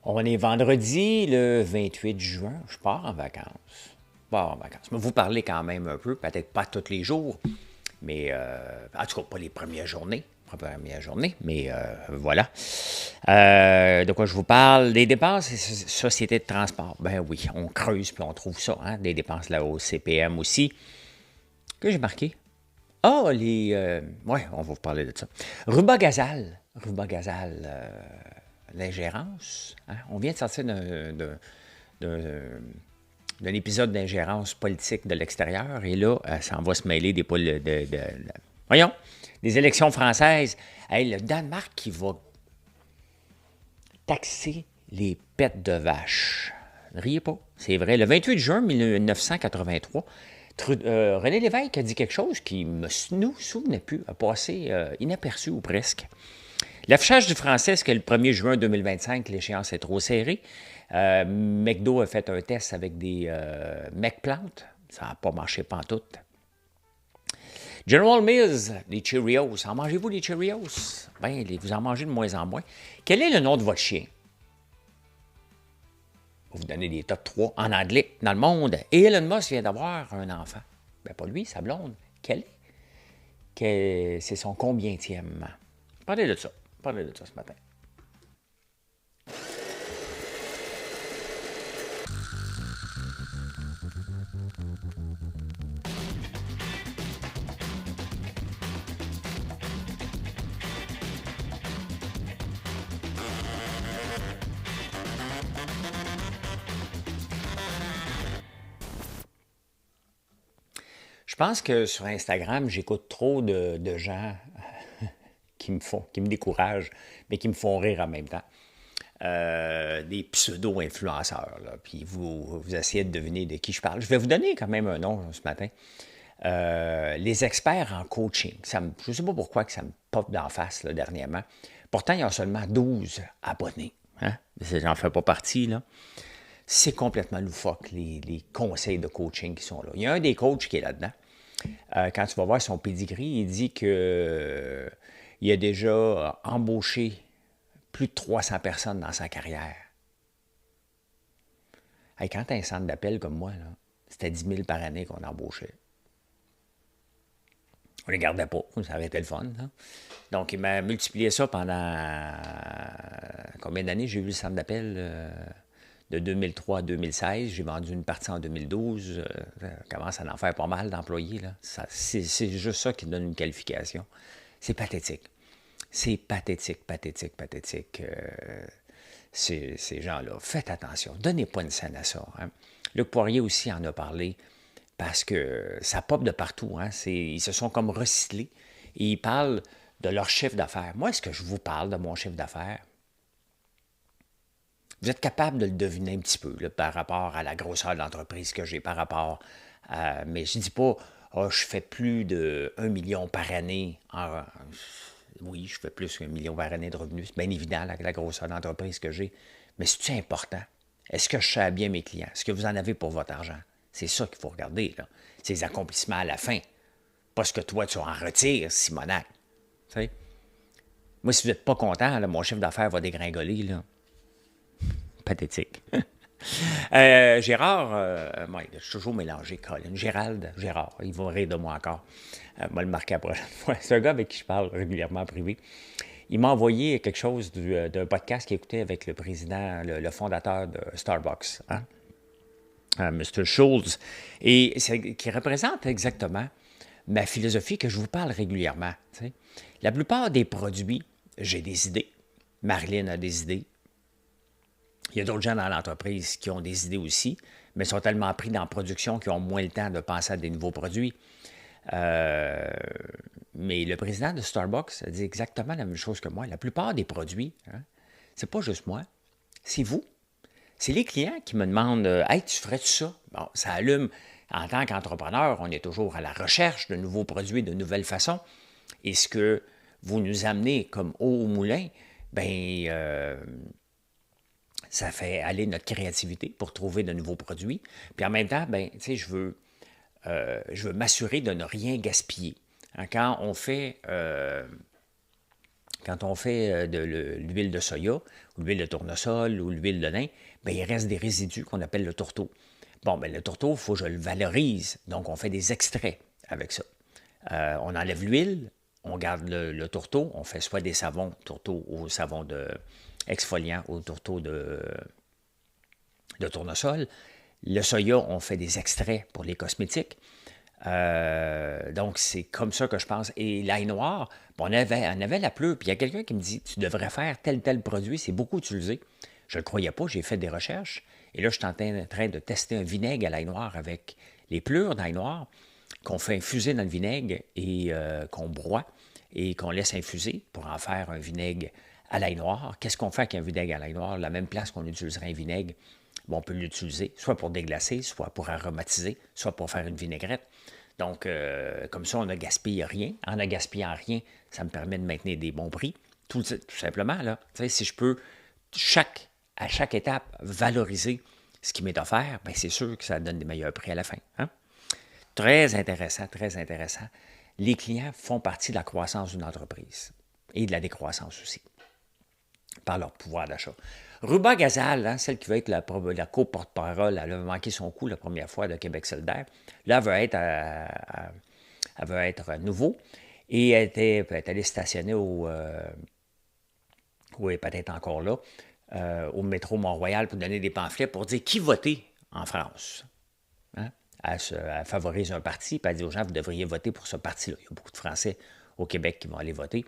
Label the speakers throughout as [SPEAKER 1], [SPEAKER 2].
[SPEAKER 1] On est vendredi, le 28 juin. Je pars en vacances. Je pars en vacances. Mais vous parlez quand même un peu, peut-être pas tous les jours, mais en tout cas pas les premières journées. Mais voilà. De quoi je vous parle? Des dépenses et sociétés de transport. Ben oui, on creuse puis on trouve ça. Hein? Des dépenses là au CPM aussi. Que j'ai marqué? Ah, ouais, on va vous parler de ça. Ruba Gazal. Ruba Gazal. L'ingérence. Hein? On vient de sortir d'un épisode d'ingérence politique de l'extérieur et là, ça en va se mêler voyons, des élections françaises. Hey, le Danemark qui va taxer les pets de vache. Ne riez pas, c'est vrai. Le 28 juin 1983, René Lévesque a dit quelque chose qui ne nous souvenait plus, a passé inaperçu ou presque. L'affichage du français, est-ce que le 1er juin 2025, l'échéance est trop serrée? McDo a fait un test avec des McPlantes. Ça n'a pas marché pantoute. General Mills, les Cheerios. En mangez-vous les Cheerios? Bien, vous en mangez de moins en moins. Quel est le nom de votre chien? Je vais vous donner des top 3 en anglais dans le monde. Et Elon Musk vient d'avoir un enfant. Bien, pas lui, sa blonde. Quel est? C'est son combientième? Parlez de ça. Parlez de ça ce matin. Je pense que sur Instagram, j'écoute trop de gens qui me découragent, mais qui me font rire en même temps. Des pseudo-influenceurs. Là. Puis vous essayez de deviner de qui je parle. Je vais vous donner quand même un nom ce matin. Les experts en coaching. Je ne sais pas pourquoi que ça me pop d'en face là, dernièrement. Pourtant, il y a seulement 12 abonnés. Hein? J'en fais pas partie. Là. C'est complètement loufoque, les conseils de coaching qui sont là. Il y a un des coachs qui est là-dedans. Quand tu vas voir son pedigree, il dit que il a déjà embauché plus de 300 personnes dans sa carrière. Hey, quand tu as un centre d'appel comme moi, là, c'était 10 000 par année qu'on embauchait. On ne les gardait pas, ça avait été le fun. Là. Donc, il m'a multiplié ça pendant combien d'années j'ai eu le centre d'appel? De 2003 à 2016. J'ai vendu une partie en 2012. Ça commence à en faire pas mal d'employés. Là. C'est juste ça qui donne une qualification. C'est pathétique. C'est pathétique. Ces gens-là. Faites attention. Donnez pas une scène à ça. Hein. Luc Poirier aussi en a parlé parce que ça pop de partout. Hein. Ils se sont comme recyclés et ils parlent de leur chiffre d'affaires. Moi, est-ce que je vous parle de mon chiffre d'affaires? Vous êtes capable de le deviner un petit peu là, par rapport à la grosseur de l'entreprise que j'ai, par rapport à... Mais je ne dis pas, oh, je fais plus de 1 million par année. Oui, je fais plus d'1 million par année de revenus. C'est bien évident, la grosseur de l'entreprise que j'ai. Mais c'est important. Est-ce que je sers bien mes clients? Est-ce que vous en avez pour votre argent? C'est ça qu'il faut regarder. Là. C'est les accomplissements à la fin. Pas ce que toi, tu en retires, Simonac. Tu sais? Moi, si vous n'êtes pas content, là, mon chiffre d'affaires va dégringoler. Là. Pathétique. Gérard, je suis toujours mélangé, Colin. Gérard, il va rire de moi encore. Moi, le marquer après. C'est un gars avec qui je parle régulièrement en privé. Il m'a envoyé quelque chose d'un podcast qu'il écoutait avec le président, le fondateur de Starbucks, hein? Mr. Schultz, et qui représente exactement ma philosophie que je vous parle régulièrement. T'sais. La plupart des produits, j'ai des idées. Marilyn a des idées. Il y a d'autres gens dans l'entreprise qui ont des idées aussi, mais sont tellement pris dans la production qu'ils ont moins le temps de penser à des nouveaux produits. Mais le président de Starbucks a dit exactement la même chose que moi. La plupart des produits, hein, c'est pas juste moi, c'est vous. C'est les clients qui me demandent Hey, tu ferais-tu ça? Bon, ça allume. En tant qu'entrepreneur, on est toujours à la recherche de nouveaux produits, de nouvelles façons. Et ce que vous nous amenez comme eau au moulin, bien, ça fait aller notre créativité pour trouver de nouveaux produits. Puis en même temps, ben, tu sais, je veux m'assurer de ne rien gaspiller. Hein, quand Quand on fait de l'huile de soya, ou l'huile de tournesol, ou l'huile de lin, bien, il reste des résidus qu'on appelle le tourteau. Bon, bien, le tourteau, il faut que je le valorise. Donc, on fait des extraits avec ça. On enlève l'huile, on garde le tourteau, on fait soit des savons tourteau ou savon exfoliant au tourteau de tournesol. Le soya, on fait des extraits pour les cosmétiques. Donc, c'est comme ça que je pense. Et l'ail noir, bon, on avait la pleure, puis il y a quelqu'un qui me dit, tu devrais faire tel produit, c'est beaucoup utilisé. Je ne le croyais pas, j'ai fait des recherches. Et là, je suis en train de tester un vinaigre à l'ail noir avec les pleurs d'ail noir qu'on fait infuser dans le vinaigre et qu'on broie et qu'on laisse infuser pour en faire un vinaigre à l'ail noir. Qu'est-ce qu'on fait avec un vinaigre à l'ail noir? La même place qu'on utiliserait un vinaigre, bon, on peut l'utiliser soit pour déglacer, soit pour aromatiser, soit pour faire une vinaigrette. Donc, comme ça, on ne gaspille rien. En ne gaspillant rien, ça me permet de maintenir des bons prix. Tout simplement, là. Tu sais, si je peux, à chaque étape, valoriser ce qui m'est offert, bien, c'est sûr que ça donne des meilleurs prix à la fin. Hein? Très intéressant, très intéressant. Les clients font partie de la croissance d'une entreprise et de la décroissance aussi, par leur pouvoir d'achat. Ruba Gazal, hein, celle qui va être la co-porte-parole, elle a manqué son coup la première fois de Québec solidaire. Là, elle veut être à nouveau. Et elle est allée stationner oui, peut-être encore là, au métro Mont-Royal pour donner des pamphlets pour dire qui voter en France. Hein? Elle favorise un parti, puis elle dit aux gens, vous devriez voter pour ce parti-là. Il y a beaucoup de Français au Québec qui vont aller voter.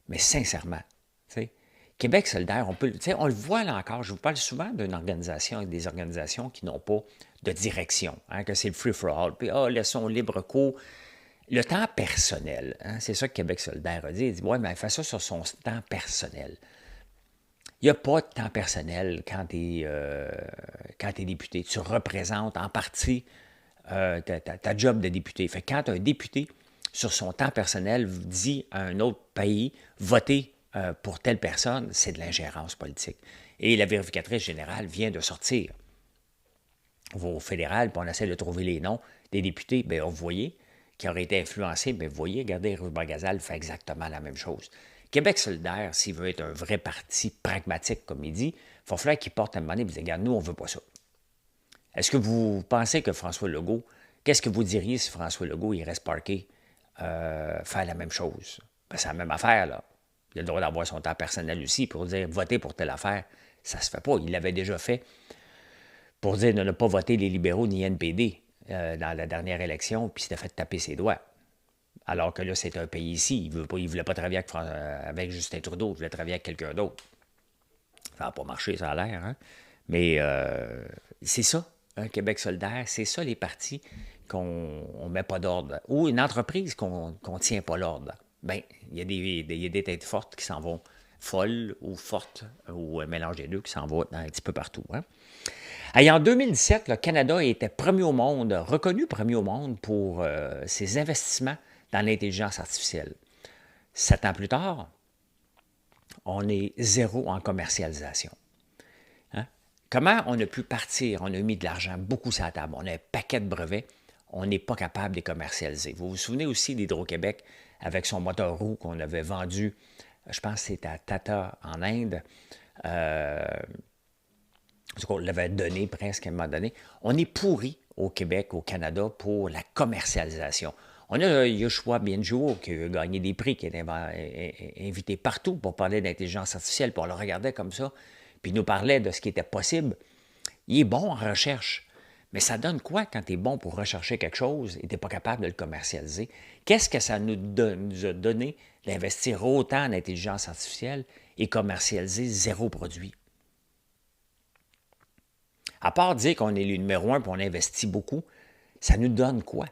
[SPEAKER 1] Mais sincèrement, tu sais, Québec solidaire, on le voit là encore, je vous parle souvent d'une organisation et des organisations qui n'ont pas de direction, hein, que c'est le free-for-all, puis laissons libre cours. Le temps personnel, hein, c'est ça que Québec solidaire a dit. Il dit, ouais, mais elle fait ça sur son temps personnel. Il n'y a pas de temps personnel quand tu es député. Tu représentes en partie ta job de député. Fait que quand un député, sur son temps personnel, dit à un autre pays, votez pour telle personne, c'est de l'ingérence politique. Et la vérificatrice générale vient de sortir. Au fédéral, puis on essaie de trouver les noms des députés, bien, vous voyez, qui auraient été influencés, mais vous voyez, regardez, Ruba Gazal fait exactement la même chose. Québec solidaire, s'il veut être un vrai parti pragmatique, comme il dit, il va falloir qu'il porte un moment donné et dire, regarde, nous, on ne veut pas ça. Est-ce que vous pensez que François Legault, qu'est-ce que vous diriez si François Legault, il reste parqué, faire la même chose? Ben, c'est la même affaire, là. Il a le droit d'avoir son temps personnel aussi pour dire, votez pour telle affaire. Ça se fait pas. Il l'avait déjà fait pour dire de ne pas voter les libéraux ni NPD dans la dernière élection, puis il s'était fait taper ses doigts. Alors que là, c'est un pays ici. Il ne voulait pas travailler avec Justin Trudeau, il voulait travailler avec quelqu'un d'autre. Ça n'a pas marché, ça a l'air. Hein? Mais c'est ça, un Québec solidaire, c'est ça les partis qu'on ne met pas d'ordre. Ou une entreprise qu'on ne tient pas l'ordre. Bien, il y a des têtes fortes qui s'en vont folles ou fortes, ou un mélange des deux qui s'en vont un petit peu partout. Hein? Et en 2017, le Canada était premier au monde, reconnu premier au monde pour ses investissements dans l'intelligence artificielle. 7 ans plus tard, on est zéro en commercialisation. Hein? Comment on a pu partir? On a mis de l'argent beaucoup sur la table. On a un paquet de brevets. On n'est pas capable de les commercialiser. Vous vous souvenez aussi d'Hydro-Québec avec son moteur roue qu'on avait vendu, je pense que c'était à Tata en Inde. On l'avait donné presque à un moment donné. On est pourri au Québec, au Canada, pour la commercialisation. On a Yoshua Bengio qui a gagné des prix, qui est invité partout pour parler d'intelligence artificielle, puis on le regardait comme ça, puis il nous parlait de ce qui était possible. Il est bon en recherche, mais ça donne quoi quand tu es bon pour rechercher quelque chose et tu n'es pas capable de le commercialiser? Qu'est-ce que ça nous a donné d'investir autant en intelligence artificielle et commercialiser zéro produit? À part dire qu'on est le numéro 1 et on investit beaucoup, ça nous donne quoi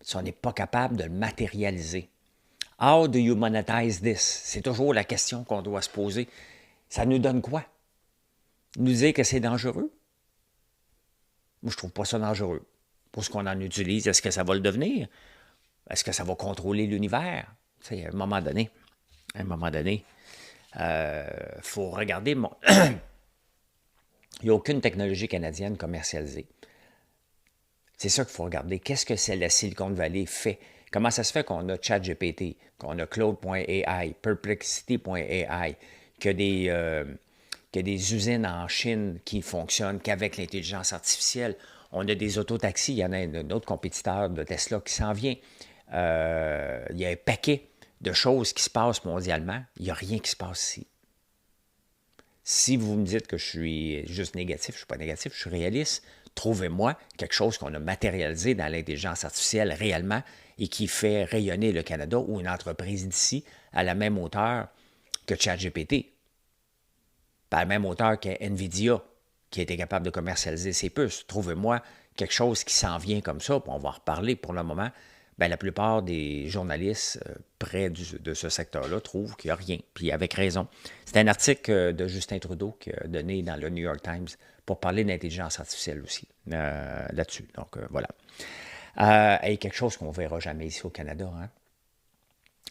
[SPEAKER 1] si on n'est pas capable de le matérialiser? How do you monetize this? C'est toujours la question qu'on doit se poser. Ça nous donne quoi? Nous dire que c'est dangereux? Moi, je ne trouve pas ça dangereux. Pour ce qu'on en utilise, est-ce que ça va le devenir? Est-ce que ça va contrôler l'univers? Tu sais, à un moment donné, faut regarder... Il n'y a aucune technologie canadienne commercialisée. C'est ça qu'il faut regarder. Qu'est-ce que la Silicon Valley fait Comment ça se fait qu'on a ChatGPT, qu'on a Claude.ai, Perplexity.ai, qu'il y a des usines en Chine qui fonctionnent qu'avec l'intelligence artificielle. On a des autotaxis, il y en a un autre compétiteur de Tesla qui s'en vient. Il y a un paquet de choses qui se passent mondialement. Il n'y a rien qui se passe ici. Si vous me dites que je suis juste négatif, je ne suis pas négatif, je suis réaliste, trouvez-moi quelque chose qu'on a matérialisé dans l'intelligence artificielle réellement et qui fait rayonner le Canada ou une entreprise d'ici à la même hauteur que ChatGPT, à la même hauteur que NVIDIA, qui a été capable de commercialiser ses puces. Trouvez-moi quelque chose qui s'en vient comme ça, puis on va en reparler pour le moment. Bien, la plupart des journalistes près de ce secteur-là trouvent qu'il n'y a rien, puis avec raison. C'est un article de Justin Trudeau qui a donné dans le New York Times pour parler d'intelligence artificielle aussi, là-dessus. Donc, voilà. Et quelque chose qu'on ne verra jamais ici au Canada. Hein?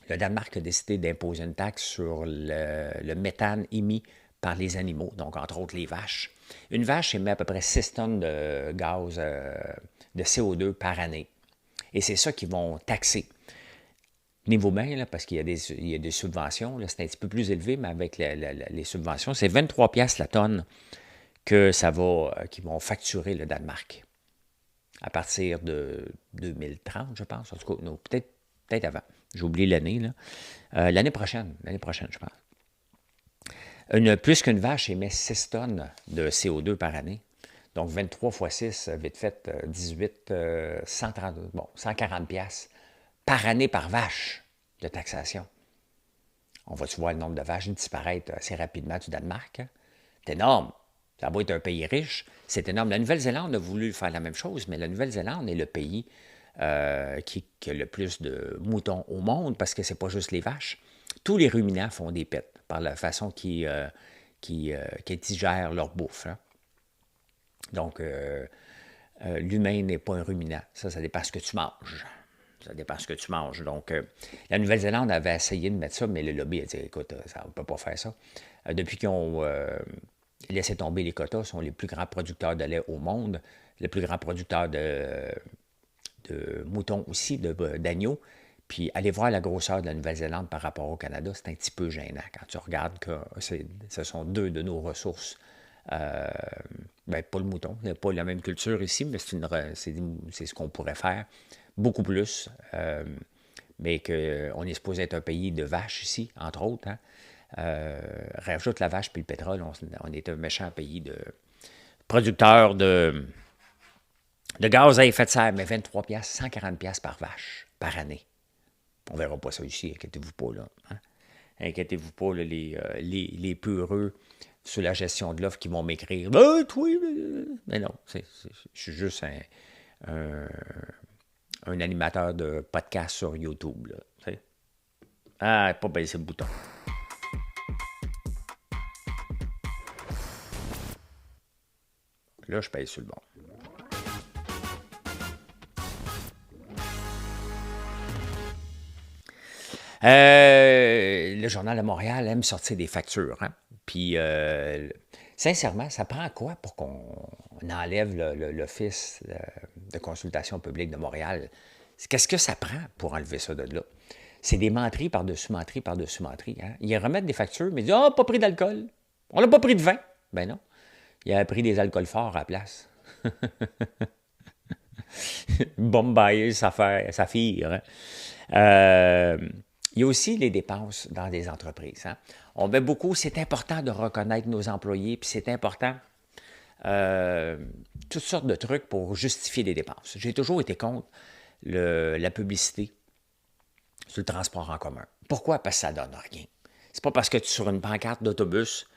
[SPEAKER 1] Le Danemark a décidé d'imposer une taxe sur le méthane émis par les animaux, donc entre autres les vaches. Une vache émet à peu près 6 tonnes de gaz de CO2 par année. Et c'est ça qu'ils vont taxer. Tenez-vous bien, là, parce qu'il y a des subventions, là, c'est un petit peu plus élevé, mais avec les subventions, c'est 23 piastres la tonne qu'ils vont facturer le Danemark à partir de 2030, je pense. En tout cas, non, peut-être avant. J'ai oublié l'année. L'année prochaine, je pense. Plus qu'une vache émet 6 tonnes de CO2 par année. Donc, 23 fois 6, vite fait, 18, 140 piastres par année par vache de taxation. On va-tu voir le nombre de vaches disparaître assez rapidement du Danemark? Hein? C'est énorme. Ça va être un pays riche. C'est énorme. La Nouvelle-Zélande a voulu faire la même chose, mais la Nouvelle-Zélande est le pays qui a le plus de moutons au monde parce que c'est pas juste les vaches. Tous les ruminants font des pets par la façon qu'ils digèrent leur bouffe. Hein? Donc, l'humain n'est pas un ruminant. Ça dépend ce que tu manges. Ça dépend ce que tu manges. Donc, la Nouvelle-Zélande avait essayé de mettre ça, mais le lobby a dit, écoute, on ne peut pas faire ça. Depuis qu'ils ont laissé tomber les quotas, ils sont les plus grands producteurs de lait au monde, les plus grands producteurs de moutons aussi, d'agneaux. Puis, allez voir la grosseur de la Nouvelle-Zélande par rapport au Canada, c'est un petit peu gênant quand tu regardes que ce sont deux de nos ressources. Pas le mouton, il n'y a pas la même culture ici, mais c'est ce qu'on pourrait faire, beaucoup plus. Mais qu'on est supposé être un pays de vaches ici, entre autres. Hein. Rajoute la vache puis le pétrole, on est un méchant pays de producteurs de gaz à effet de serre, mais 23 piastres, 140 piastres par vache, par année. On ne verra pas ça ici, inquiétez-vous pas, là. Hein? Inquiétez-vous pas, là, les peureux sur la gestion de l'offre qui vont m'écrire « Ben, toi... » Mais non, je suis juste un animateur de podcast sur YouTube, là. T'sais. Ah, pas baisser le bouton. Là, je pèse sur le bon. Le Journal de Montréal aime sortir des factures. Hein? Puis, sincèrement, ça prend quoi pour qu'on enlève l'Office de consultation publique de Montréal? Qu'est-ce que ça prend pour enlever ça de là? C'est des menteries par-dessus menteries par-dessus menteries. Hein? Ils remettent des factures, mais ils disent « Ah, pas pris d'alcool. On n'a pas pris de vin. » Ben non. Il a pris des alcools forts à la place. Bombayer, ça fille. Hein? Il y a aussi les dépenses dans des entreprises. Hein? On met beaucoup, c'est important de reconnaître nos employés, puis c'est important, toutes sortes de trucs pour justifier des dépenses. J'ai toujours été contre la publicité sur le transport en commun. Pourquoi? Parce que ça ne donne rien. C'est pas parce que sur une pancarte d'autobus,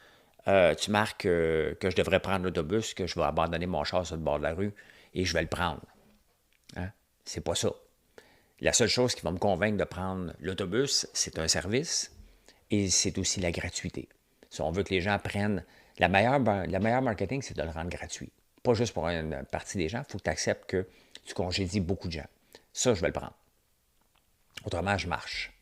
[SPEAKER 1] tu marques que je devrais prendre l'autobus, que je vais abandonner mon char sur le bord de la rue et je vais le prendre. Hein? C'est pas ça. La seule chose qui va me convaincre de prendre l'autobus, c'est un service et c'est aussi la gratuité. Si on veut que les gens prennent... La meilleure marketing, c'est de le rendre gratuit. Pas juste pour une partie des gens, il faut que tu acceptes que tu congédies beaucoup de gens. Ça, je vais le prendre. Autrement, je marche.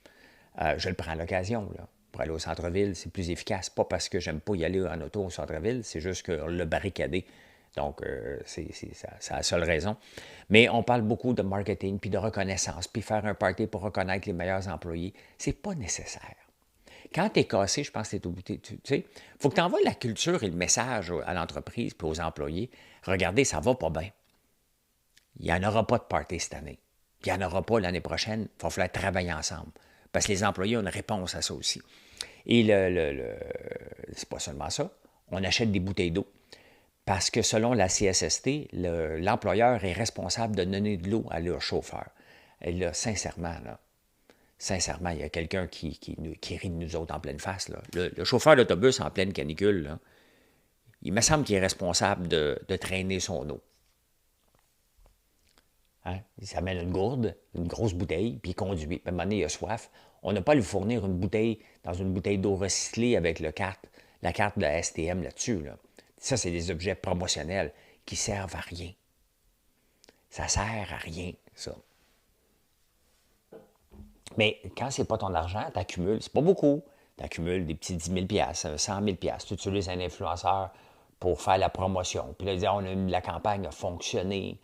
[SPEAKER 1] Je le prends à l'occasion. Là. Pour aller au centre-ville, c'est plus efficace. Pas parce que j'aime pas y aller en auto au centre-ville, c'est juste que le barricadé Donc, c'est la seule raison. Mais on parle beaucoup de marketing, puis de reconnaissance, puis faire un party pour reconnaître les meilleurs employés. C'est pas nécessaire. Quand tu es cassé, je pense que tu es au bout. Tu sais, il faut que tu envoies la culture et le message à l'entreprise puis aux employés. Regardez, ça va pas bien. Il n'y en aura pas de party cette année. Puis il n'y en aura pas l'année prochaine. Il va falloir travailler ensemble. Parce que les employés ont une réponse à ça aussi. Et c'est pas seulement ça. On achète des bouteilles d'eau. Parce que selon la CSST, l'employeur est responsable de donner de l'eau à leur chauffeur. Et là, sincèrement, il y a quelqu'un qui rit de nous autres en pleine face. Là. Le chauffeur d'autobus en pleine canicule, là, il me semble qu'il est responsable de traîner son eau. Hein? Il s'amène une gourde, une grosse bouteille, puis il conduit. Puis à un moment donné, il a soif. On n'a pas à lui fournir une bouteille dans une bouteille d'eau recyclée avec la carte de la STM là-dessus. Là. Ça, c'est des objets promotionnels qui servent à rien. Ça sert à rien, ça. Mais quand c'est pas ton argent, tu accumules. C'est pas beaucoup. Tu accumules des petits 10 000 100 000 tu utilises un influenceur pour faire la promotion. Puis là, la campagne a fonctionné.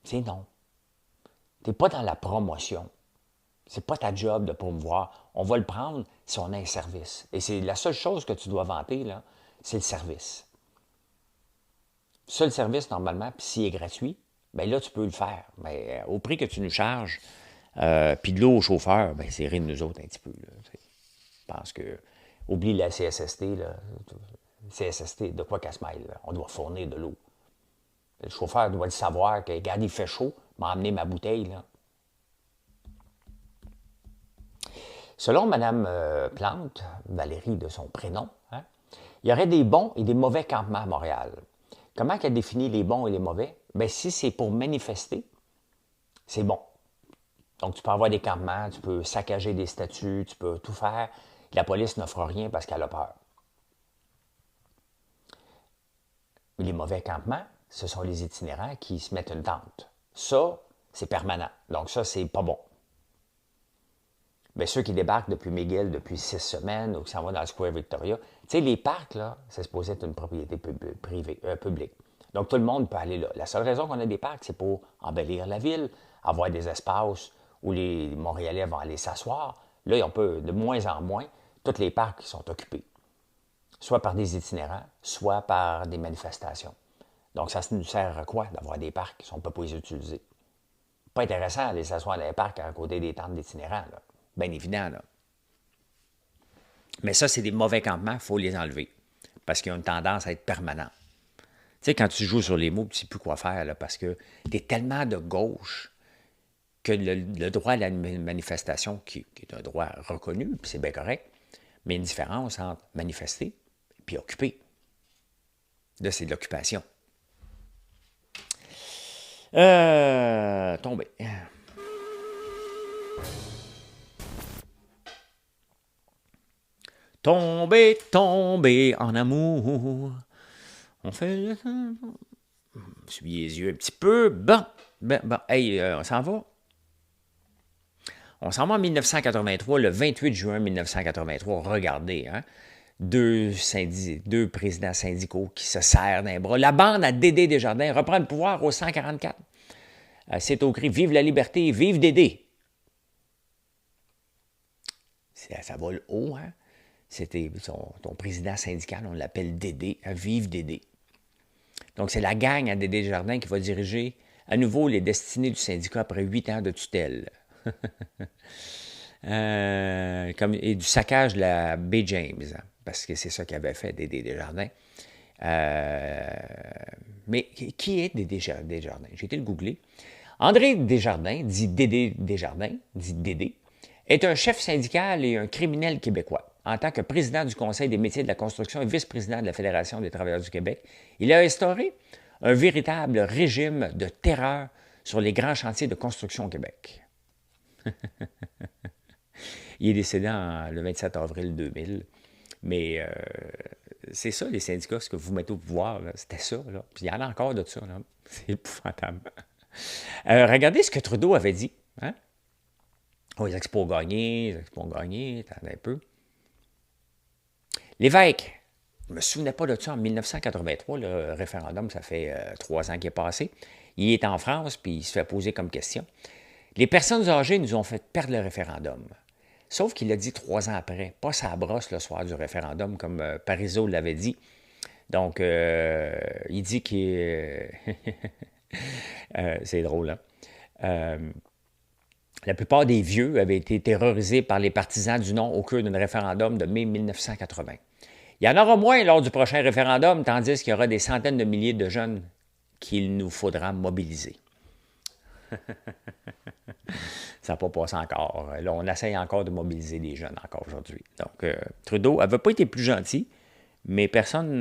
[SPEAKER 1] C'est non. Tu n'es pas dans la promotion. C'est pas ta job de promouvoir. On va le prendre si on a un service. Et c'est la seule chose que tu dois vanter, là, c'est le service. Seul service, normalement, puis s'il est gratuit, bien là, tu peux le faire. Mais au prix que tu nous charges, puis de l'eau au chauffeur, bien, c'est rire de nous autres un petit peu. Là, je pense que, oublie la CSST, là. CSST, de quoi qu'elle se mêle, là. On doit fournir de l'eau. Le chauffeur doit le savoir que, regarde, il fait chaud, m'a emmené ma bouteille, là. Selon Mme Plante, Valérie de son prénom, hein, il y aurait des bons et des mauvais campements à Montréal. Comment elle définit les bons et les mauvais? Bien, si c'est pour manifester, c'est bon. Donc, tu peux avoir des campements, tu peux saccager des statues, tu peux tout faire. La police ne fera rien parce qu'elle a peur. Les mauvais campements, ce sont les itinérants qui se mettent une tente. Ça, c'est permanent. Donc, ça, c'est pas bon. Bien, ceux qui débarquent depuis McGill depuis 6 semaines ou qui s'en vont dans le Square Victoria, tu sais, les parcs, là, c'est supposé être une propriété publique. Donc, tout le monde peut aller là. La seule raison qu'on a des parcs, c'est pour embellir la ville, avoir des espaces où les Montréalais vont aller s'asseoir. Là, on peut, de moins en moins, tous les parcs sont occupés. Soit par des itinérants, soit par des manifestations. Donc, ça nous sert à quoi d'avoir des parcs si on ne peut pas les utiliser? Pas intéressant d'aller s'asseoir dans les parcs à côté des tentes d'itinérants, là. Bien évident, là. Mais ça, c'est des mauvais campements, il faut les enlever. Parce qu'ils ont une tendance à être permanents. Tu sais, quand tu joues sur les mots, tu ne sais plus quoi faire, là, parce que tu es tellement de gauche que le droit à la manifestation, qui est un droit reconnu, puis c'est bien correct, mais une différence entre manifester et occuper. Là, c'est de l'occupation. Tombé. Tomber, tomber en amour. On fait... Je suis les yeux un petit peu. Bon. Hey, on s'en va. On s'en va en 1983, le 28 juin 1983. Regardez, hein. Deux présidents syndicaux qui se serrent d'un bras. La bande à Dédé Desjardins reprend le pouvoir au 144. C'est au cri « Vive la liberté, vive Dédé ». Ça va le haut, hein. C'était ton président syndical, on l'appelle Dédé, Vive Dédé. Donc, c'est la gang à Dédé Desjardins qui va diriger à nouveau les destinées du syndicat après 8 ans de tutelle. Et du saccage de la baie James, hein, parce que c'est ça qu'avait fait Dédé Desjardins. Mais qui est Dédé Desjardins? J'ai été le googler. André Desjardins, dit Dédé Desjardins, dit Dédé, est un chef syndical et un criminel québécois. En tant que président du Conseil des métiers de la construction et vice-président de la Fédération des travailleurs du Québec, il a instauré un véritable régime de terreur sur les grands chantiers de construction au Québec. Il est décédé le 27 avril 2000. Mais c'est ça, les syndicats, ce que vous mettez au pouvoir, c'était ça. Là. Puis il y en a encore de ça. Là. C'est épouvantable. Regardez ce que Trudeau avait dit. Hein? Oh, les expos ont gagné, attendez un peu. L'évêque, Je ne me souvenais pas de ça en 1983, le référendum, ça fait 3 ans qu'il est passé. Il est en France, puis il se fait poser comme question. Les personnes âgées nous ont fait perdre le référendum. Sauf qu'il l'a dit 3 ans après, pas sa brosse le soir du référendum, comme Parizeau l'avait dit. Donc, il dit qu'il... c'est drôle, hein? La plupart des vieux avaient été terrorisés par les partisans du non au cœur d'un référendum de mai 1980. Il y en aura moins lors du prochain référendum, tandis qu'il y aura des centaines de milliers de jeunes qu'il nous faudra mobiliser. Ça n'a pas passé encore. Là, on essaye encore de mobiliser les jeunes encore aujourd'hui. Donc, Trudeau n'avait pas été plus gentil, mais personne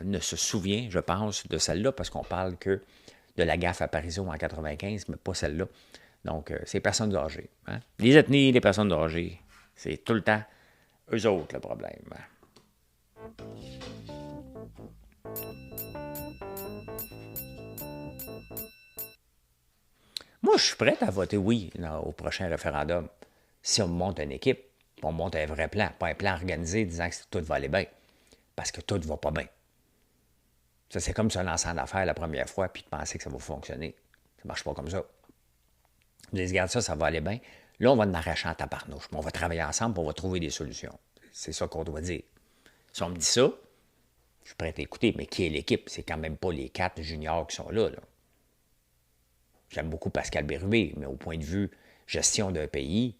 [SPEAKER 1] ne se souvient, je pense, de celle-là, parce qu'on parle que de la gaffe à Parizeau en 95, mais pas celle-là. Donc, c'est les personnes âgées. Hein? Les ethnies, les personnes âgées, c'est tout le temps eux autres le problème. Moi, je suis prêt à voter oui au prochain référendum. Si on monte une équipe, on monte un vrai plan, pas un plan organisé disant que tout va aller bien. Parce que tout ne va pas bien. Ça, c'est comme se lancer en affaires la première fois puis de penser que ça va fonctionner. Ça ne marche pas comme ça. On dit, regarde ça, ça va aller bien. Là, on va en arracher en tabarnouche. On va travailler ensemble et on va trouver des solutions. C'est ça qu'on doit dire. Si on me dit ça, je suis prêt à écouter. Mais qui est l'équipe? C'est quand même pas les 4 juniors qui sont là. J'aime beaucoup Pascal Bérubé, mais au point de vue gestion d'un pays,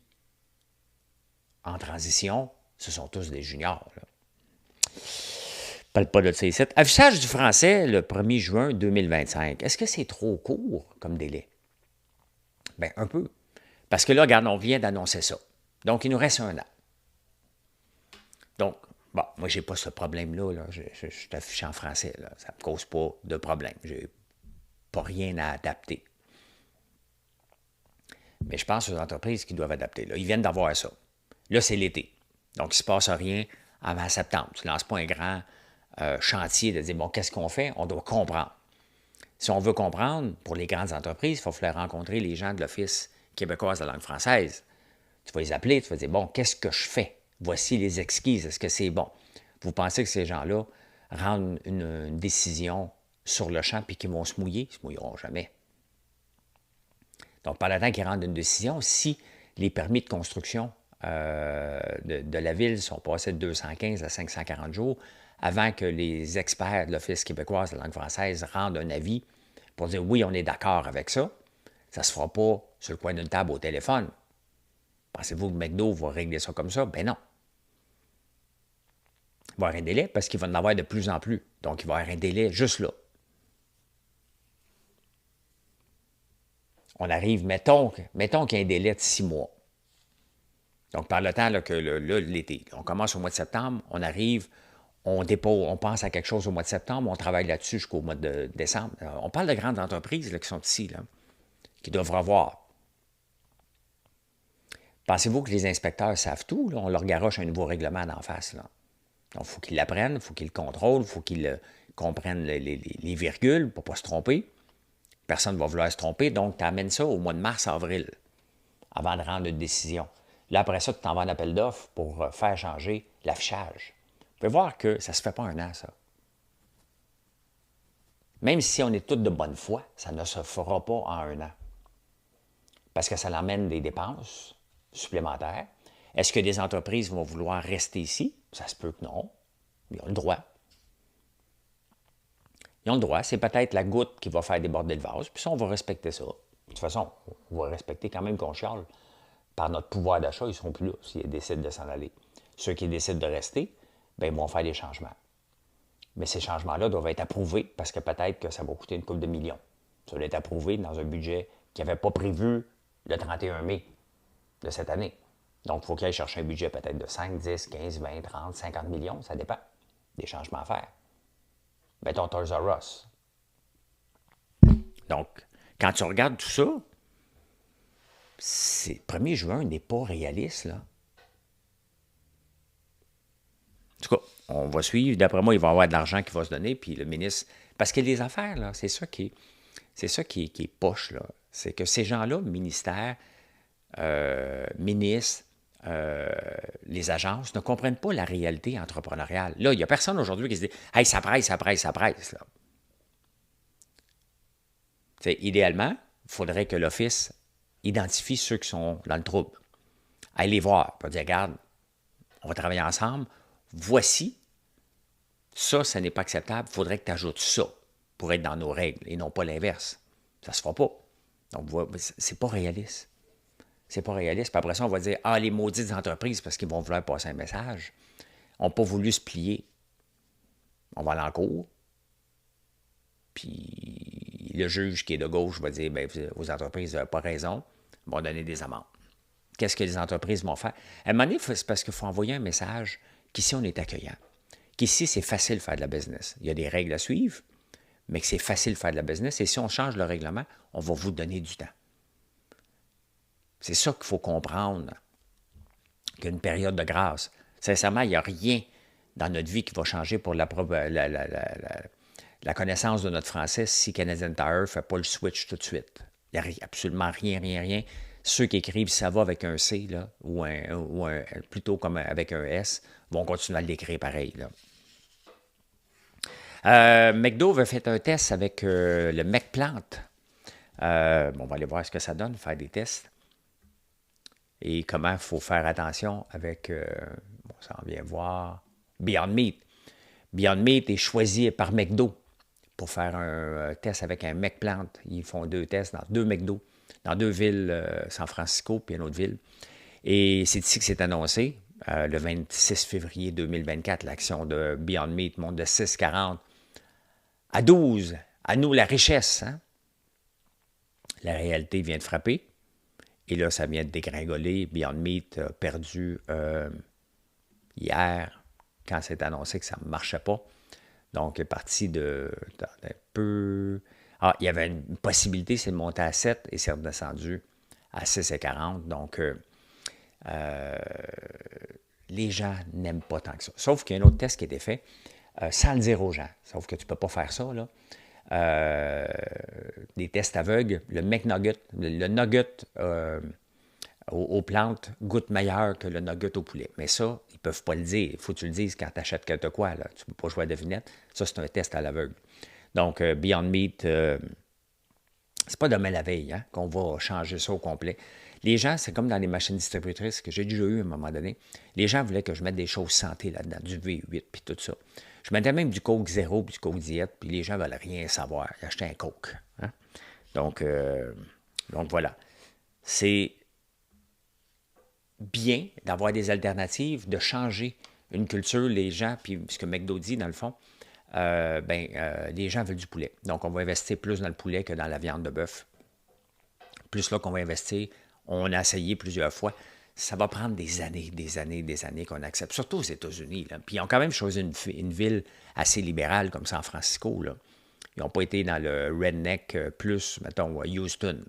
[SPEAKER 1] en transition, ce sont tous des juniors. Là. Parle pas de ça ici. Affichage du français le 1er juin 2025. Est-ce que c'est trop court comme délai? Bien, un peu. Parce que là, regarde, on vient d'annoncer ça. Donc, il nous reste 1 an. Donc, bon, moi, j'ai pas ce problème-là. Là. Je suis affiché en français. Là. Ça ne me cause pas de problème. J'ai pas rien à adapter. Mais je pense aux entreprises qui doivent adapter. Là. Ils viennent d'avoir ça. Là, c'est l'été. Donc, il ne se passe rien avant septembre. Tu ne lances pas un grand chantier de dire, bon, qu'est-ce qu'on fait? On doit comprendre. Si on veut comprendre, pour les grandes entreprises, il faut falloir rencontrer les gens de l'Office québécois de la langue française. Tu vas les appeler, tu vas dire, bon, qu'est-ce que je fais? Voici les exquises, est-ce que c'est bon? Vous pensez que ces gens-là rendent une décision sur le champ puis qu'ils vont se mouiller? Ils ne se mouilleront jamais. Donc, par le temps qu'ils rendent une décision, si les permis de construction de la ville sont passés de 215 à 540 jours, avant que les experts de l'Office québécois de la langue française rendent un avis pour dire oui, on est d'accord avec ça, ça ne se fera pas sur le coin d'une table au téléphone. Pensez-vous que McDo va régler ça comme ça? Ben non. Il va y avoir un délai parce qu'il va en avoir de plus en plus. Donc, il va y avoir un délai juste là. On arrive, mettons qu'il y a un délai de 6 mois. Donc, par le temps là, que l'été, on commence au mois de septembre, on arrive, on dépose, on pense à quelque chose au mois de septembre, on travaille là-dessus jusqu'au mois de décembre. Alors, on parle de grandes entreprises là, qui sont ici, là, qui doivent revoir. Pensez-vous que les inspecteurs savent tout? Là? On leur garoche un nouveau règlement d'en face. Là. Donc, il faut qu'ils l'apprennent, il faut qu'ils le contrôlent, il faut qu'ils comprennent les virgules pour ne pas se tromper. Personne ne va vouloir se tromper, donc tu amènes ça au mois de mars, avril, avant de rendre une décision. Là, après ça, tu t'en vas en appel d'offres pour faire changer l'affichage. Vous pouvez voir que ça ne se fait pas 1 an, ça. Même si on est tous de bonne foi, ça ne se fera pas en 1 an. Parce que ça l'emmène des dépenses supplémentaires. Est-ce que des entreprises vont vouloir rester ici? Ça se peut que non. Ils ont le droit. Ils ont le droit. C'est peut-être la goutte qui va faire déborder le vase. Puis ça, on va respecter ça. De toute façon, on va respecter quand même qu'on chiale. Par notre pouvoir d'achat, ils ne seront plus là s'ils décident de s'en aller. Ceux qui décident de rester, bien, ils vont faire des changements. Mais ces changements-là doivent être approuvés parce que peut-être que ça va coûter une couple de millions. Ça doit être approuvé dans un budget qui n'avait pas prévu le 31 mai de cette année. Donc, il faut qu'ils aillent chercher un budget peut-être de 5, 10, 15, 20, 30, 50 millions, ça dépend des changements à faire. Mettons Toys R Us. Donc, quand tu regardes tout ça, le 1er juin n'est pas réaliste, là. En tout cas, on va suivre. D'après moi, il va y avoir de l'argent qui va se donner, puis le ministre... Parce que les affaires, là, c'est ça qui est poche, là. C'est que ces gens-là, ministères, ministres, les agences ne comprennent pas la réalité entrepreneuriale. Là, il n'y a personne aujourd'hui qui se dit « Hey, ça presse, ça presse, ça presse. » Idéalement, il faudrait que l'Office identifie ceux qui sont dans le trouble. Allez les voir, pas dire « Regarde, on va travailler ensemble. Voici, ça n'est pas acceptable. Il faudrait que tu ajoutes ça pour être dans nos règles et non pas l'inverse. » Ça ne se fera pas. Donc, c'est pas réaliste. C'est pas réaliste. Puis après ça, on va dire « Ah, les maudites entreprises, parce qu'ils vont vouloir passer un message, n'ont pas voulu se plier. » On va aller en cours. Puis le juge qui est de gauche va dire « Bien, vos entreprises n'ont pas raison. » Ils vont donner des amendes. Qu'est-ce que les entreprises vont faire? À un moment donné, c'est parce qu'il faut envoyer un message qu'ici, on est accueillant. Qu'ici, c'est facile de faire de la business. Il y a des règles à suivre, mais que c'est facile de faire de la business. Et si on change le règlement, on va vous donner du temps. C'est ça qu'il faut comprendre, qu'une période de grâce. Sincèrement, il n'y a rien dans notre vie qui va changer pour la connaissance de notre français si Canadian Tire ne fait pas le switch tout de suite. Il n'y a absolument rien, rien, rien. Ceux qui écrivent « ça va » avec un C, là, ou plutôt comme avec un S, vont continuer à l'écrire pareil. McDo veut faire un test avec le McPlant. On va aller voir ce que ça donne, faire des tests. Et comment il faut faire attention avec, ça en vient voir, Beyond Meat. Beyond Meat est choisi par McDo pour faire un test avec un McPlant. Ils font 2 tests dans 2 McDo, dans 2 villes, San Francisco puis une autre ville. Et c'est ici que c'est annoncé, le 26 février 2024, l'action de Beyond Meat monte de 6,40 à 12. À nous, la richesse. Hein? La réalité vient de frapper. Et là, ça vient de dégringoler. Beyond Meat a perdu hier, quand c'est annoncé que ça ne marchait pas. Donc, il est parti de un peu... Ah, il y avait une possibilité, c'est de monter à 7 et c'est redescendu à 6,40. Donc, les gens n'aiment pas tant que ça. Sauf qu'il y a un autre test qui a été fait sans le dire aux gens. Sauf que tu ne peux pas faire ça, là. Des tests aveugles, le McNugget, le nugget aux plantes goûte meilleur que le nugget au poulet. Mais ça, ils ne peuvent pas le dire. Il faut que tu le dises quand tu achètes quelque quoi. Là. Tu ne peux pas jouer à devinette. Ça, c'est un test à l'aveugle. Donc, Beyond Meat, c'est pas demain la veille hein, qu'on va changer ça au complet. Les gens, c'est comme dans les machines distributrices que j'ai déjà eu à un moment donné. Les gens voulaient que je mette des choses santé là-dedans, du V8 puis tout ça. Je mettais même du Coke Zéro puis du Coke Diète, puis les gens ne veulent rien savoir. Ils achetaient un Coke. Hein? Donc, voilà. C'est bien d'avoir des alternatives, de changer une culture. Les gens, puis ce que McDo dit, dans le fond, les gens veulent du poulet. Donc, on va investir plus dans le poulet que dans la viande de bœuf. Plus là qu'on va investir, on a essayé plusieurs fois. Ça va prendre des années qu'on accepte, surtout aux États-Unis. Là. Puis ils ont quand même choisi une ville assez libérale comme San Francisco. Là. Ils n'ont pas été dans le redneck plus, mettons, Houston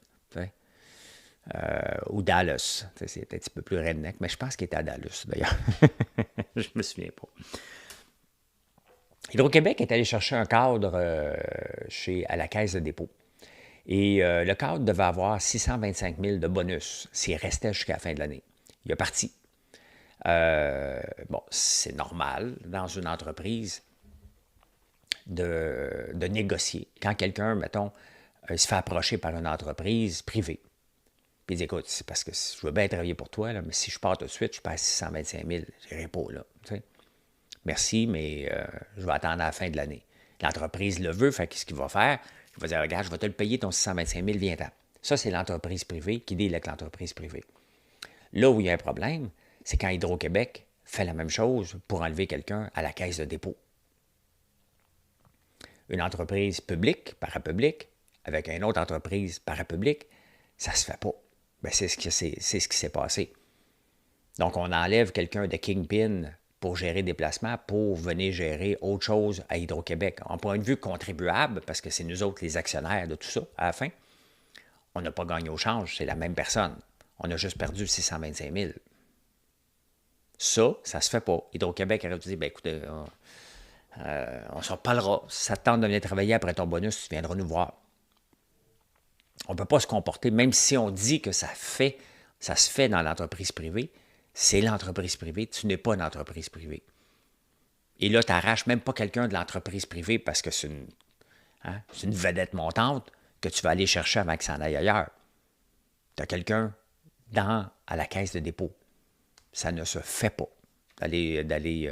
[SPEAKER 1] ou Dallas. C'est un petit peu plus redneck, mais je pense qu'il était à Dallas, d'ailleurs. Je me souviens pas. Hydro-Québec est allé chercher un cadre à la Caisse de dépôt. Et le cadre devait avoir 625 000 de bonus s'il restait jusqu'à la fin de l'année. Il est parti. C'est normal dans une entreprise de négocier. Quand quelqu'un, mettons, se fait approcher par une entreprise privée, puis il dit, écoute, c'est parce que je veux bien travailler pour toi, là, mais si je pars tout de suite, je passe 625 000, je n'irai pas, là. Tu sais. Merci, mais je vais attendre à la fin de l'année. L'entreprise le veut, fait qu'est-ce qu'il va faire? Il va dire, regarde, je vais te le payer ton 625 000, viens-t'en. Ça, c'est l'entreprise privée qui deal avec l'entreprise privée. Là où il y a un problème, c'est quand Hydro-Québec fait la même chose pour enlever quelqu'un à la caisse de dépôt. Une entreprise publique, parapublique, avec une autre entreprise parapublique, ça ne se fait pas. Bien, c'est ce qui s'est passé. Donc, on enlève quelqu'un de Kingpin pour gérer des placements, pour venir gérer autre chose à Hydro-Québec. En point de vue contribuable, parce que c'est nous autres les actionnaires de tout ça, à la fin, on n'a pas gagné au change, c'est la même personne. On a juste perdu 625 000. Ça ne se fait pas. Hydro-Québec aurait dit, bien écoutez, on s'en reparlera. Si ça te tente de venir travailler après ton bonus, tu viendras nous voir. On ne peut pas se comporter, même si on dit que ça se fait dans l'entreprise privée, c'est l'entreprise privée. Tu n'es pas une entreprise privée. Et là, tu n'arraches même pas quelqu'un de l'entreprise privée parce que c'est une vedette montante que tu vas aller chercher avant que ça en aille ailleurs. Tu as quelqu'un à la caisse de dépôt. Ça ne se fait pas d'aller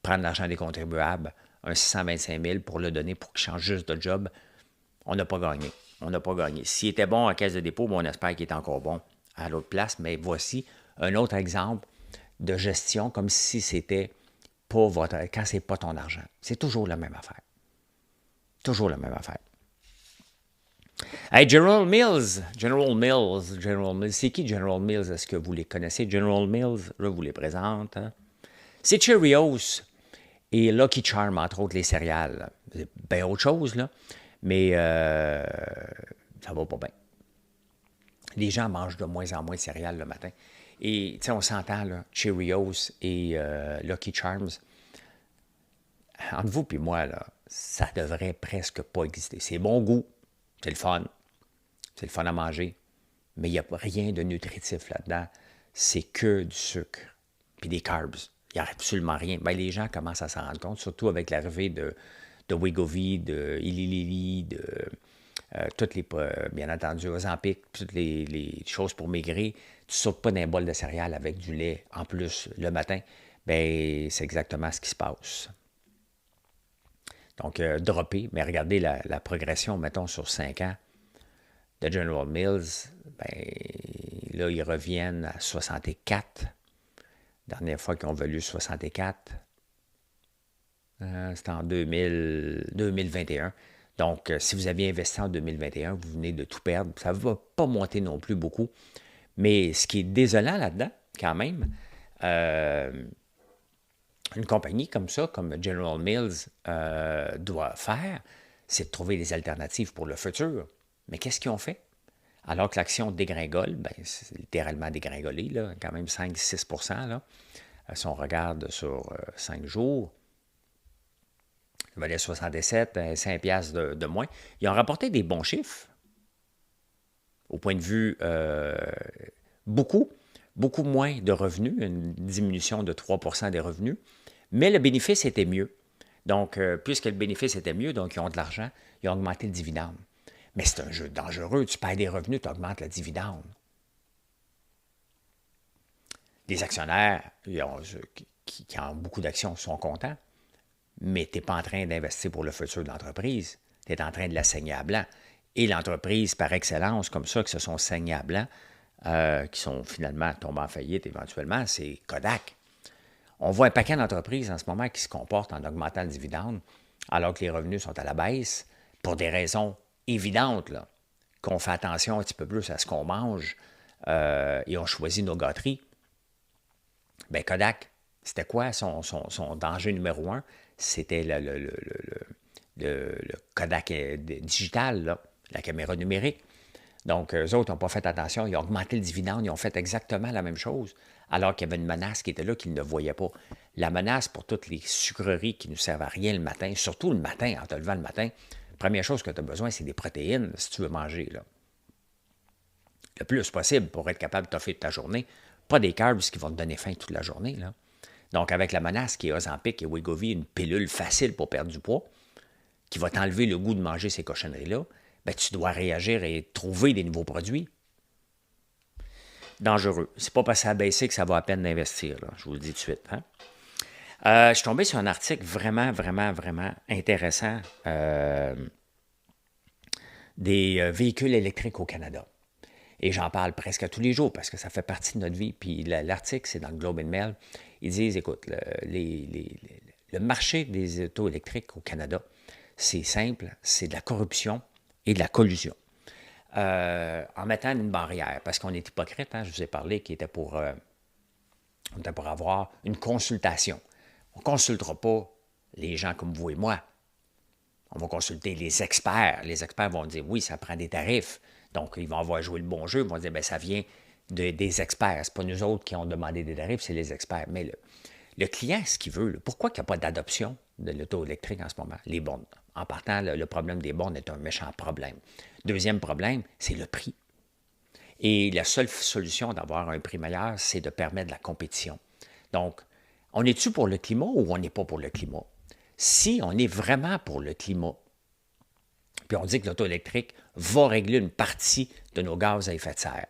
[SPEAKER 1] prendre l'argent des contribuables, un 625 000 pour le donner pour qu'il change juste de job. On n'a pas gagné. On n'a pas gagné. S'il était bon en caisse de dépôt, on espère qu'il est encore bon à l'autre place. Mais voici un autre exemple de gestion comme si c'était pas quand c'est pas ton argent. C'est toujours la même affaire. Toujours la même affaire. Hey, General Mills. C'est qui General Mills? Est-ce que vous les connaissez? General Mills, je vous les présente. Hein? C'est Cheerios et Lucky Charms, entre autres, les céréales. C'est bien autre chose, là. Mais ça va pas bien. Les gens mangent de moins en moins de céréales le matin. Et, tu sais, on s'entend, là, Cheerios et Lucky Charms. Entre vous et moi, là, ça devrait presque pas exister. C'est bon goût, c'est le fun. C'est le fun à manger. Mais il n'y a rien de nutritif là-dedans. C'est que du sucre. Puis des carbs. Il n'y a absolument rien. Bien, les gens commencent à s'en rendre compte, surtout avec l'arrivée de Wegovy, de Eli Lilly, de toutes les, bien entendu, Ozempic, toutes les choses pour maigrir. Tu ne sautes pas d'un bol de céréales avec du lait en plus le matin. Bien, c'est exactement ce qui se passe. Donc, dropper, mais regardez la progression, mettons, sur 5 ans de General Mills. Bien, là, ils reviennent à 64. Dernière fois qu'ils ont valu 64, c'était en 2021. Donc, si vous aviez investi en 2021, vous venez de tout perdre. Ça ne va pas monter non plus beaucoup. Mais ce qui est désolant là-dedans, quand même, une compagnie comme ça, comme General Mills doit faire, c'est de trouver des alternatives pour le futur. Mais qu'est-ce qu'ils ont fait? Alors que l'action dégringole, ben, c'est littéralement dégringolé, là, quand même 5-6 %, si on regarde sur 5 jours, il valait 67, 5 piastres de moins. Ils ont rapporté des bons chiffres, au point de vue beaucoup moins de revenus, une diminution de 3 % des revenus, mais le bénéfice était mieux. Donc, puisque le bénéfice était mieux, donc ils ont de l'argent, ils ont augmenté le dividende. Mais c'est un jeu dangereux, tu perds des revenus, tu augmentes le dividende. Les actionnaires qui ont beaucoup d'actions sont contents, mais tu n'es pas en train d'investir pour le futur de l'entreprise, tu es en train de la saigner à blanc. Et l'entreprise, par excellence, comme ça, qui se sont saignés à blanc, qui sont finalement tombés en faillite éventuellement, c'est Kodak. On voit un paquet d'entreprises en ce moment qui se comportent en augmentant le dividende, alors que les revenus sont à la baisse, pour des raisons évidentes, là, qu'on fait attention un petit peu plus à ce qu'on mange et on choisit nos gâteries. Bien, Kodak, c'était quoi son danger numéro 1? C'était le Kodak digital, là, la caméra numérique. Donc, eux autres n'ont pas fait attention, ils ont augmenté le dividende, ils ont fait exactement la même chose, alors qu'il y avait une menace qui était là qu'ils ne voyaient pas. La menace pour toutes les sucreries qui ne nous servent à rien le matin, surtout le matin, en te levant le matin, la première chose que tu as besoin, c'est des protéines si tu veux manger, là. Le plus possible pour être capable de t'offrir ta journée. Pas des carbs qui vont te donner faim toute la journée, là. Donc, avec la menace qui est Ozempic et Wegovy, une pilule facile pour perdre du poids, qui va t'enlever le goût de manger ces cochonneries-là, bien, tu dois réagir et trouver des nouveaux produits. Dangereux. C'est pas parce que ça a baissé que ça vaut à peine d'investir, là. Je vous le dis tout de suite. Hein? Je suis tombé sur un article vraiment, vraiment, vraiment intéressant des véhicules électriques au Canada. Et j'en parle presque à tous les jours parce que ça fait partie de notre vie. Puis l'article, c'est dans le Globe and Mail. Ils disent, écoute, le marché des autos électriques au Canada, c'est simple, c'est de la corruption et de la collusion. En mettant une barrière, parce qu'on est hypocrite, hein, je vous ai parlé qu'il était pour avoir une consultation. On ne consultera pas les gens comme vous et moi. On va consulter les experts. Les experts vont dire, oui, ça prend des tarifs. Donc, ils vont avoir joué le bon jeu. Ils vont dire, bien, ça vient des experts. Ce n'est pas nous autres qui ont demandé des tarifs, c'est les experts. Mais le client, ce qu'il veut, là, pourquoi il n'y a pas d'adoption de l'auto électrique en ce moment? Les bornes. En partant, le problème des bornes est un méchant problème. Deuxième problème, c'est le prix. Et la seule solution d'avoir un prix meilleur, c'est de permettre la compétition. Donc, on est-tu pour le climat ou on n'est pas pour le climat? Si on est vraiment pour le climat, puis on dit que l'auto électrique va régler une partie de nos gaz à effet de serre,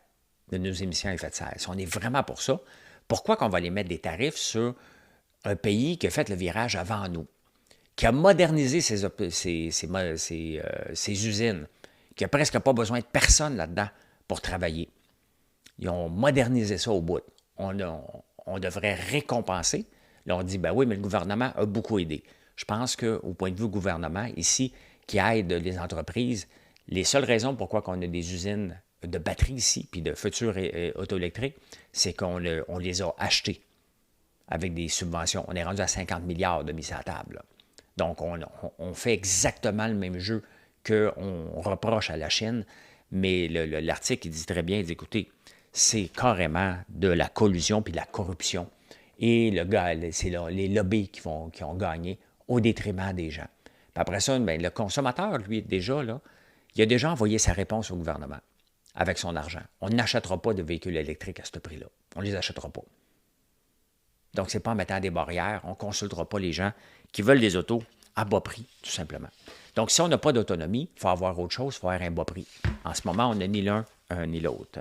[SPEAKER 1] de nos émissions à effet de serre, si on est vraiment pour ça, pourquoi qu'on va aller mettre des tarifs sur un pays qui a fait le virage avant nous, qui a modernisé ses usines, qui n'a presque pas besoin de personne là-dedans pour travailler? Ils ont modernisé ça au bout. On devrait récompenser. Là, on dit, ben oui, mais le gouvernement a beaucoup aidé. Je pense qu'au point de vue gouvernement, ici, qui aide les entreprises, les seules raisons pourquoi on a des usines de batteries ici, puis de futures auto électriques, c'est qu'on les a achetées avec des subventions. On est rendu à 50 milliards de mis à la table. Là. Donc, on fait exactement le même jeu qu'on reproche à la Chine, mais l'article, il dit très bien, il dit, écoutez, c'est carrément de la collusion puis de la corruption. Et c'est les lobbies qui ont gagné au détriment des gens. Puis après ça, bien, le consommateur, lui, déjà, là, il a déjà envoyé sa réponse au gouvernement avec son argent. On n'achètera pas de véhicules électriques à ce prix-là. On ne les achètera pas. Donc, ce n'est pas en mettant des barrières, on ne consultera pas les gens qui veulent des autos à bas prix, tout simplement. Donc, si on n'a pas d'autonomie, il faut avoir autre chose, il faut avoir un bas prix. En ce moment, on n'a ni l'un ni l'autre.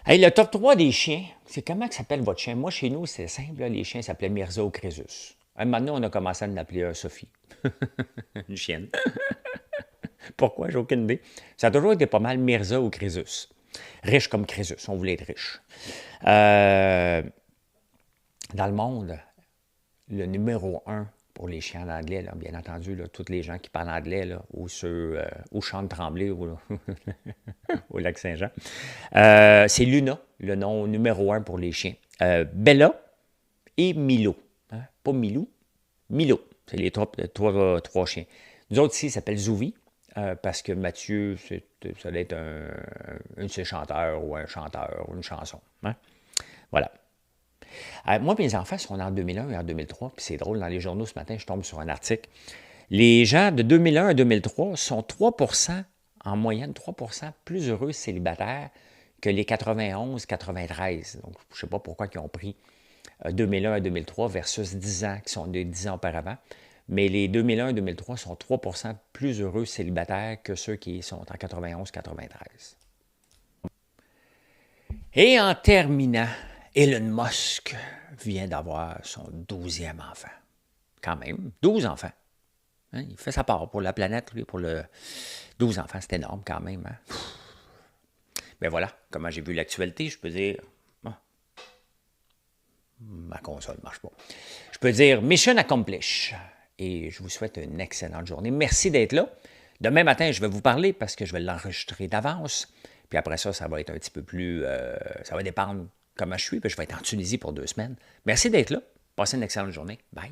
[SPEAKER 1] Hey, le top 3 des chiens, c'est comment que s'appelle votre chien? Moi, chez nous, c'est simple, là, les chiens s'appelaient Mirza ou Crésus. Un moment donné, on a commencé à l'appeler Sophie. Une chienne. Pourquoi? J'ai aucune idée. Ça a toujours été pas mal Mirza ou Crésus. Riche comme Crésus, on voulait être riche. Dans le monde, le numéro 1 pour les chiens en anglais, là, bien entendu, là, tous les gens qui parlent anglais, là, ou ceux où chantent Tremblay ou au Lac-Saint-Jean, c'est Luna, le nom numéro 1 pour les chiens. Bella et Milo. Hein? Pas Milou, Milo. C'est les trois chiens. Nous autres ici, ils s'appellent Zouvi, parce que Mathieu, ça doit être un de ses chanteurs ou un chanteur ou une chanson. Hein? Voilà. Moi, mes enfants sont en 2001 et en 2003, puis c'est drôle, dans les journaux ce matin, je tombe sur un article. Les gens de 2001 à 2003 sont 3%, en moyenne, 3% plus heureux célibataires que les 91-93. Donc, je ne sais pas pourquoi ils ont pris 2001 à 2003 versus 10 ans, qui sont de 10 ans auparavant. Mais les 2001 et 2003 sont 3% plus heureux célibataires que ceux qui sont en 91-93. Et en terminant, Elon Musk vient d'avoir son 12e enfant. Quand même, 12 enfants. Hein? Il fait sa part pour la planète, lui, pour le 12 enfants. C'est énorme quand même. Hein? Ben voilà, comment j'ai vu l'actualité, je peux dire... Oh, ma console ne marche pas. Je peux dire mission accomplished. Et je vous souhaite une excellente journée. Merci d'être là. Demain matin, je vais vous parler parce que je vais l'enregistrer d'avance. Puis après ça, ça va être un petit peu plus... ça va dépendre comment je suis. Puis je vais être en Tunisie pour 2 semaines. Merci d'être là. Passez une excellente journée. Bye.